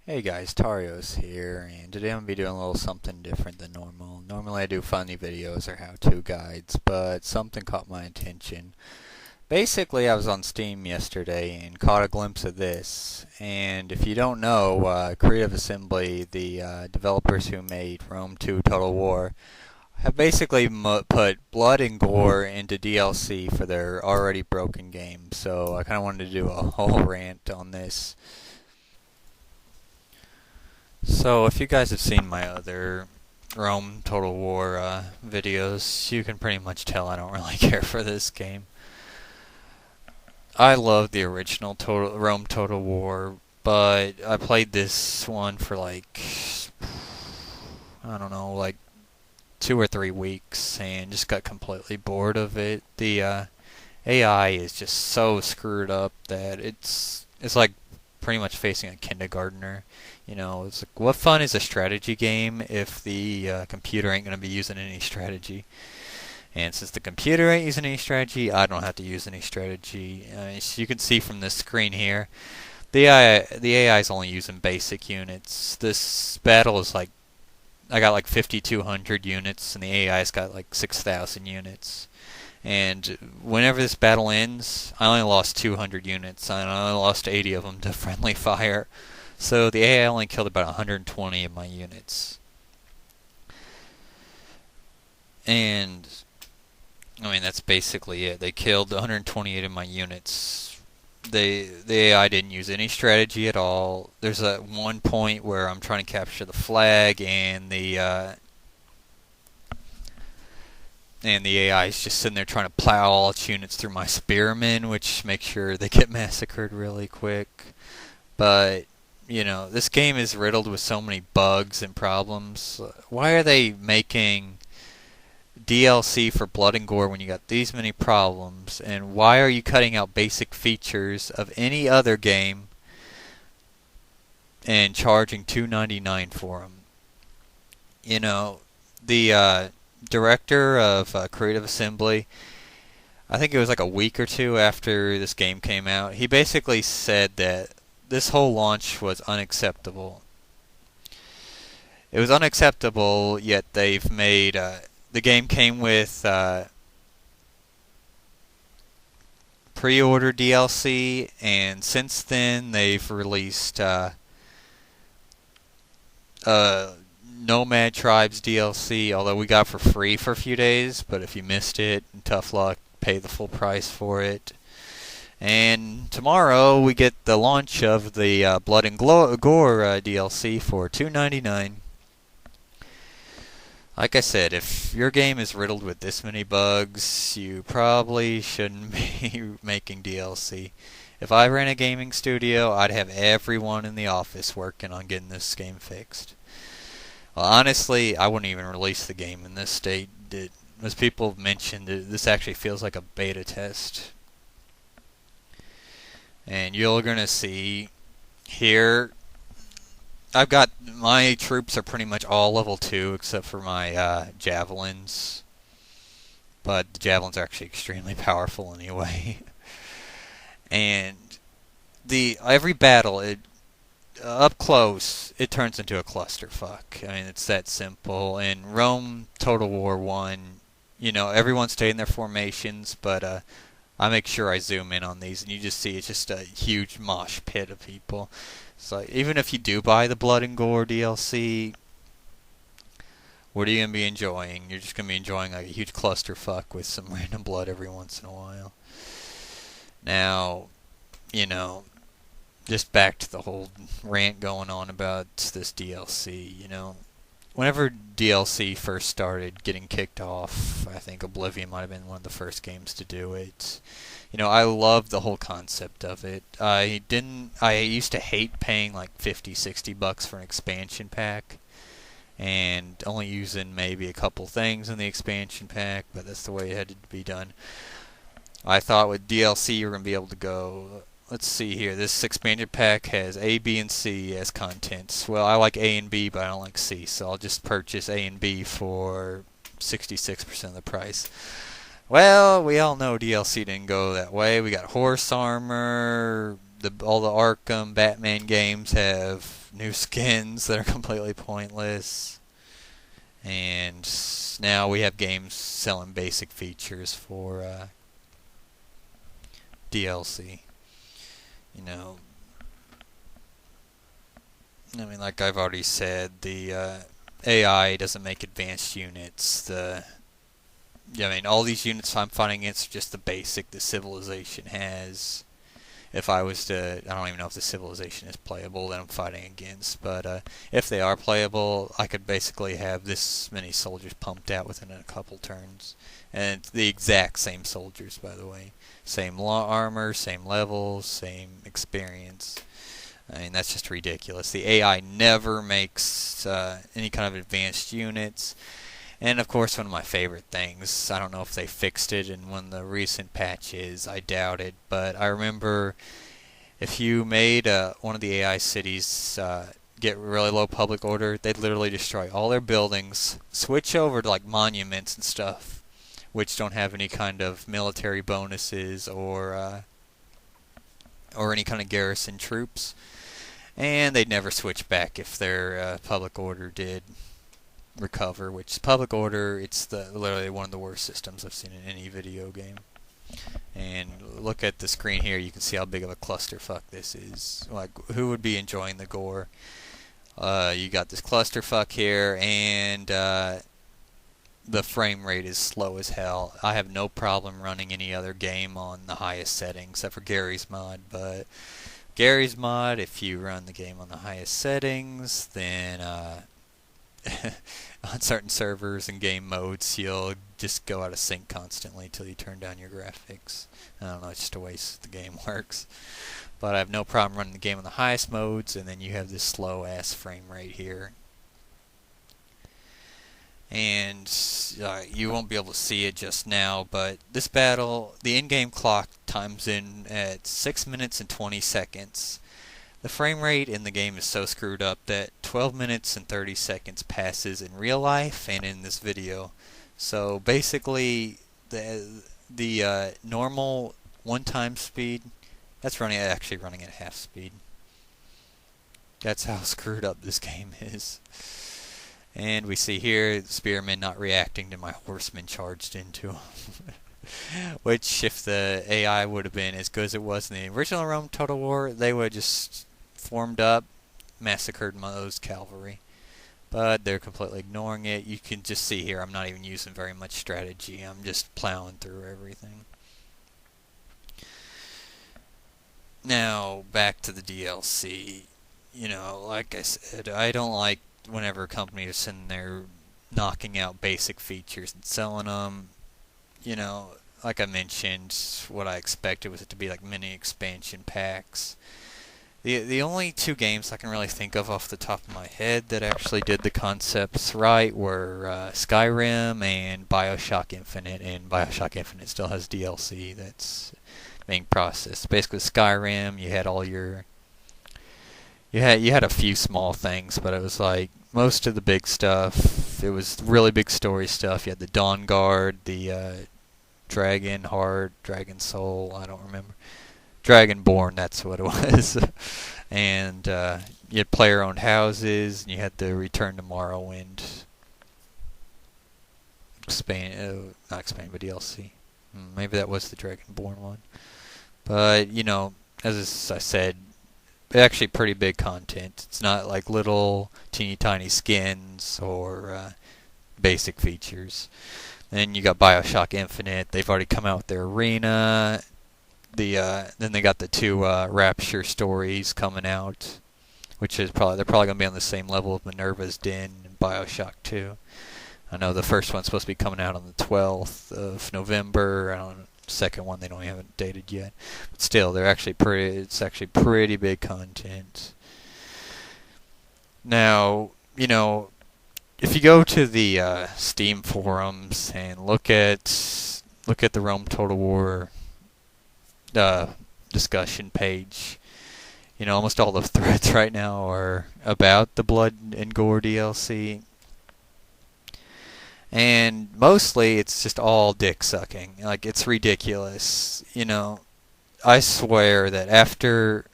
Hey guys, Tarious here, and today I'm going to be doing a little something different than normal. Normally I do funny videos or how-to guides, but something caught my attention. Basically, I was on Steam yesterday and caught a glimpse of this, and if you don't know, Creative Assembly, the developers who made Rome 2 Total War, have basically put blood and gore into DLC for their already broken game, so I kind of wanted to do a whole rant on this. So, if you guys have seen my other Rome Total War videos, you can pretty much tell I don't really care for this game. I love the original Rome Total War, but I played this one for I don't know, like 2 or 3 weeks and just got completely bored of it. The AI is just so screwed up that it's like pretty much facing a kindergartner. It's like, what fun is a strategy game if the computer ain't going to be using any strategy? And since the computer ain't using any strategy, I don't have to use any strategy. So you can see from this screen here, the AI is only using basic units. This battle is like, I got like 5,200 units, and the AI's got like 6,000 units. And whenever this battle ends, I only lost 200 units, and I only lost 80 of them to friendly fire. So the AI only killed about 120 of my units. And, I mean, that's basically it. They killed 128 of my units. The AI didn't use any strategy at all. There's one point where I'm trying to capture the flag, and the AI is just sitting there trying to plow all its units through my spearmen, which makes sure they get massacred really quick. But, this game is riddled with so many bugs and problems. Why are they making DLC for Blood and Gore when you got these many problems? And why are you cutting out basic features of any other game and charging $2.99 for them? The director of Creative Assembly, I think it was like a week or two after this game came out, he basically said that this whole launch was unacceptable. It was unacceptable, yet they've made the game came with pre-order DLC, and since then they've released Nomad Tribes DLC, although we got it for free for a few days, but if you missed it, tough luck, pay the full price for it. And tomorrow we get the launch of the Blood and Gore DLC for $2.99. Like I said, if your game is riddled with this many bugs, you probably shouldn't be making DLC. If I ran a gaming studio, I'd have everyone in the office working on getting this game fixed. Well, honestly, I wouldn't even release the game in this state. As people have mentioned, this actually feels like a beta test. And you're going to see here, I've got, my troops are pretty much all level 2 except for my javelins. But the javelins are actually extremely powerful anyway. And every battle, up close, it turns into a clusterfuck. I mean, it's that simple. In Rome Total War 1, everyone stayed in their formations, but I make sure I zoom in on these, and you just see it's just a huge mosh pit of people. So even if you do buy the Blood and Gore DLC, what are you going to be enjoying? You're just going to be enjoying like a huge clusterfuck with some random blood every once in a while. Now, just back to the whole rant going on about this DLC, whenever DLC first started getting kicked off, I think Oblivion might have been one of the first games to do it. I loved the whole concept of it. I used to hate paying like $50-$60 for an expansion pack and only using maybe a couple things in the expansion pack, but that's the way it had to be done. I thought with DLC you were going to be able to go, let's see here, this expansion pack has A, B, and C as contents. Well, I like A and B, but I don't like C, so I'll just purchase A and B for 66% of the price. Well, we all know DLC didn't go that way. We got horse armor. All the Arkham Batman games have new skins that are completely pointless. And now we have games selling basic features for DLC. You know, I mean, like I've already said, the AI doesn't make advanced units. I mean, all these units I'm fighting against are just the basic the civilization has. If I was to, I don't even know if the civilization is playable that I'm fighting against, but if they are playable, I could basically have this many soldiers pumped out within a couple turns. And it's the exact same soldiers, by the way. Same armor, same levels, same experience. I mean, that's just ridiculous. The AI never makes any kind of advanced units. And of course, one of my favorite things, I don't know if they fixed it in one of the recent patches, I doubt it, but I remember if you made one of the AI cities get really low public order, they'd literally destroy all their buildings, switch over to like monuments and stuff, which don't have any kind of military bonuses or any kind of garrison troops, and they'd never switch back if their public order did recover, which public order, it's literally one of the worst systems I've seen in any video game. And look at the screen here, you can see how big of a clusterfuck this is. Like, who would be enjoying the gore? You got this clusterfuck here, and the frame rate is slow as hell. I have no problem running any other game on the highest settings, except for Gary's mod, but Gary's mod, if you run the game on the highest settings, then on certain servers and game modes, you'll just go out of sync constantly until you turn down your graphics. I don't know, it's just a waste the game works. But I have no problem running the game on the highest modes, and then you have this slow-ass frame rate here. And you won't be able to see it just now, but this battle, the in-game clock times in at 6 minutes and 20 seconds. The frame rate in the game is so screwed up that 12 minutes and 30 seconds passes in real life and in this video. So basically, the normal one-time speed, that's actually running at half speed. That's how screwed up this game is. And we see here the spearmen not reacting to my horsemen charged into them. Which, if the AI would have been as good as it was in the original Rome Total War, they would have just formed up, massacred those cavalry. But they're completely ignoring it. You can just see here I'm not even using very much strategy. I'm just plowing through everything. Now, back to the DLC. You know, like I said, I don't like whenever a company is sitting there knocking out basic features and selling them. You know, like I mentioned, what I expected was it to be like mini expansion packs. The only two games I can really think of off the top of my head that actually did the concepts right were Skyrim and BioShock Infinite, and BioShock Infinite still has DLC that's being processed. Basically, Skyrim, you had all your... You had a few small things, but it was like most of the big stuff. It was really big story stuff. You had the Dawn Guard, the Dragon Heart, Dragon Soul, I don't remember. Dragonborn, that's what it was. And you had player-owned houses, and you had the Return to Morrowind. Not expand, but DLC. Maybe that was the Dragonborn one. But, you know, as I said, actually pretty big content. It's not like little teeny tiny skins or basic features. Then you got BioShock Infinite. They've already come out with their arena. Then they got the two Rapture stories coming out, which is they're probably gonna be on the same level of Minerva's Den and BioShock 2. I know the first one's supposed to be coming out on the 12th of November. I don't know, the second one they don't have it dated yet, but still, it's actually pretty big content. Now, you know, if you go to the Steam forums and look at the Rome Total War discussion page, you know, almost all the threads right now are about the Blood and Gore DLC. And mostly it's just all dick sucking. Like, it's ridiculous. You know, I swear that after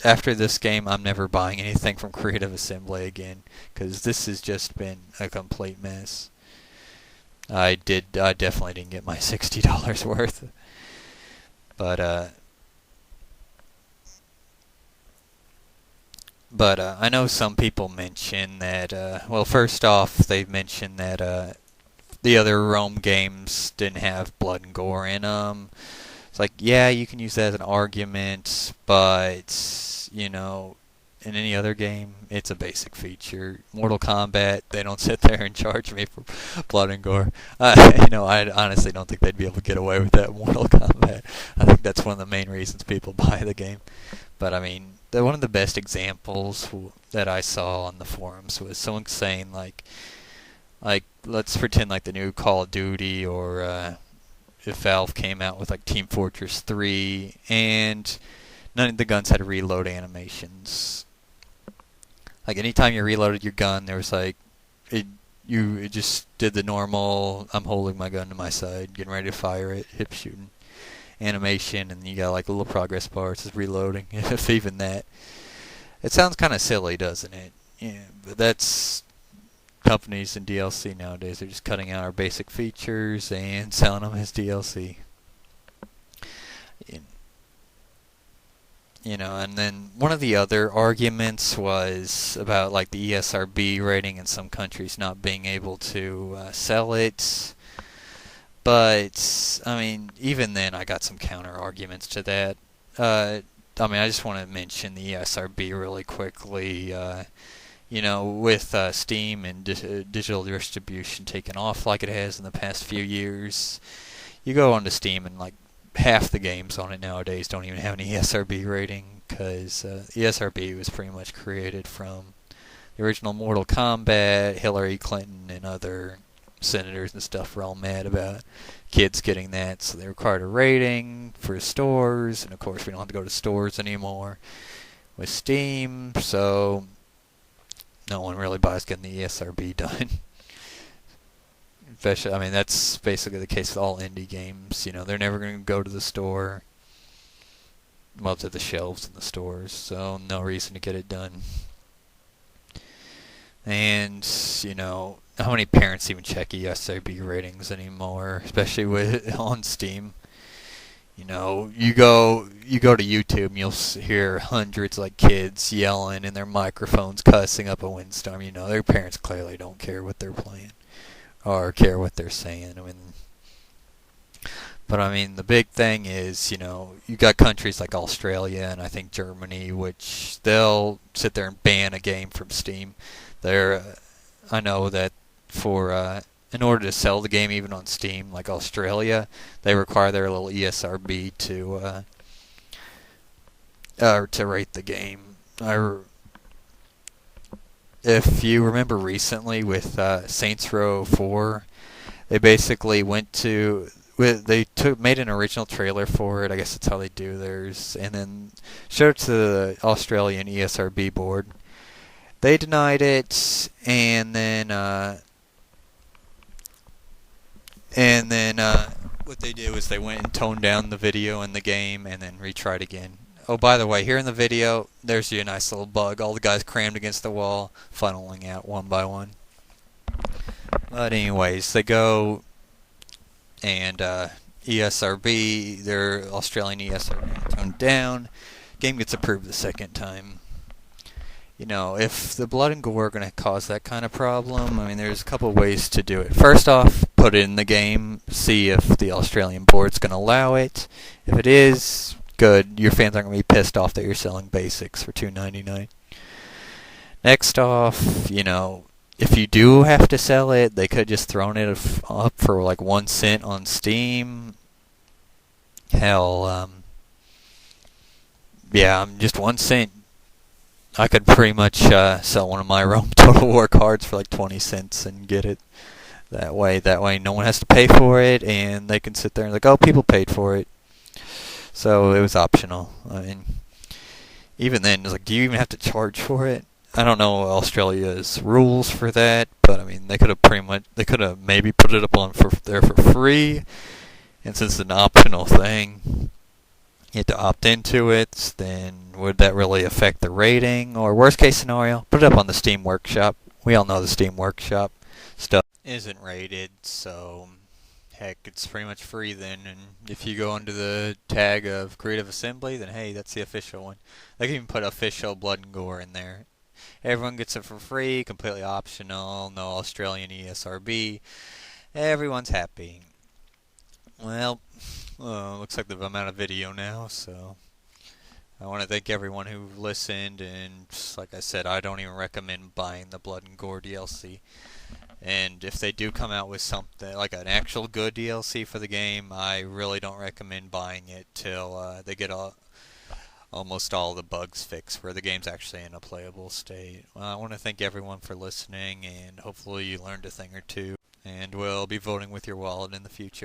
after this game, I'm never buying anything from Creative Assembly again, because this has just been a complete mess. I definitely didn't get my $60 worth, but I know some people mention that. Well, first off, they've mentioned that the other Rome games didn't have blood and gore in them. It's like, yeah, you can use that as an argument, but, in any other game, it's a basic feature. Mortal Kombat, they don't sit there and charge me for blood and gore. I honestly don't think they'd be able to get away with that in Mortal Kombat. I think that's one of the main reasons people buy the game. But, one of the best examples that I saw on the forums was someone saying, like let's pretend like the new Call of Duty, or if Valve came out with like Team Fortress 3, and none of the guns had reload animations. Like anytime you reloaded your gun, there was like it just did the normal, I'm holding my gun to my side, getting ready to fire it, hip shooting animation, and you got like a little progress bar, it says reloading, if even that. It sounds kind of silly, doesn't it? Yeah, but that's companies and DLC nowadays. They're just cutting out our basic features and selling them as DLC. And then one of the other arguments was about like the ESRB rating in some countries not being able to sell it. But, even then I got some counter arguments to that. I just want to mention the ESRB really quickly. With Steam and digital distribution taken off like it has in the past few years, you go onto Steam and like half the games on it nowadays don't even have an ESRB rating, because ESRB was pretty much created from the original Mortal Kombat. Hillary Clinton and other senators and stuff were all mad about kids getting that, so they required a rating for stores, and of course we don't have to go to stores anymore with Steam, so no one really buys getting the ESRB done. Especially, that's basically the case with all indie games. They're never going to go to the store, well, to the shelves in the stores, so no reason to get it done. And, how many parents even check ESRB ratings anymore, especially on Steam? You go to YouTube and you'll hear hundreds like kids yelling in their microphones, cussing up a windstorm. Their parents clearly don't care what they're playing or care what they're saying. But the big thing is, you got countries like Australia and I think Germany, which they'll sit there and ban a game from Steam. I know that for in order to sell the game even on Steam, like Australia, they require their little ESRB to rate the game. If you remember recently with Saints Row 4, they basically made an original trailer for it. I guess that's how they do theirs, and then showed it to the Australian ESRB board. They denied it, and then what they did was they went and toned down the video in the game and then retried again. Oh, by the way, here in the video, there's your nice little bug. All the guys crammed against the wall, funneling out one by one. But anyways, they go and ESRB, their Australian ESRB toned down. Game gets approved the second time. If the blood and gore are going to cause that kind of problem, there's a couple of ways to do it. First off, put it in the game, see if the Australian board's going to allow it. If it is, good. Your fans aren't going to be pissed off that you're selling basics for $2.99. Next off, if you do have to sell it, they could have just thrown it up for like 1 cent on Steam. Hell, just 1 cent. I could pretty much sell one of my Rome Total War cards for like 20 cents and get it that way. That way no one has to pay for it, and they can sit there and like, oh, people paid for it. So it was optional. Even then, it's like, do you even have to charge for it? I don't know Australia's rules for that, but they could have maybe put it up on there for free, and since it's an optional thing, you have to opt into it, then would that really affect the rating? Or worst case scenario, put it up on the Steam Workshop. We all know the Steam Workshop stuff isn't rated, so heck, it's pretty much free then. And if you go under the tag of Creative Assembly, then hey, that's the official one. They can even put official Blood and Gore in there. Everyone gets it for free, completely optional, no Australian ESRB. Everyone's happy. Well, looks like I'm out of video now, so I want to thank everyone who listened, and just like I said, I don't even recommend buying the Blood and Gore DLC. And if they do come out with something like an actual good DLC for the game, I really don't recommend buying it till they get almost all the bugs fixed, where the game's actually in a playable state. Well, I want to thank everyone for listening, and hopefully you learned a thing or two, and we'll be voting with your wallet in the future.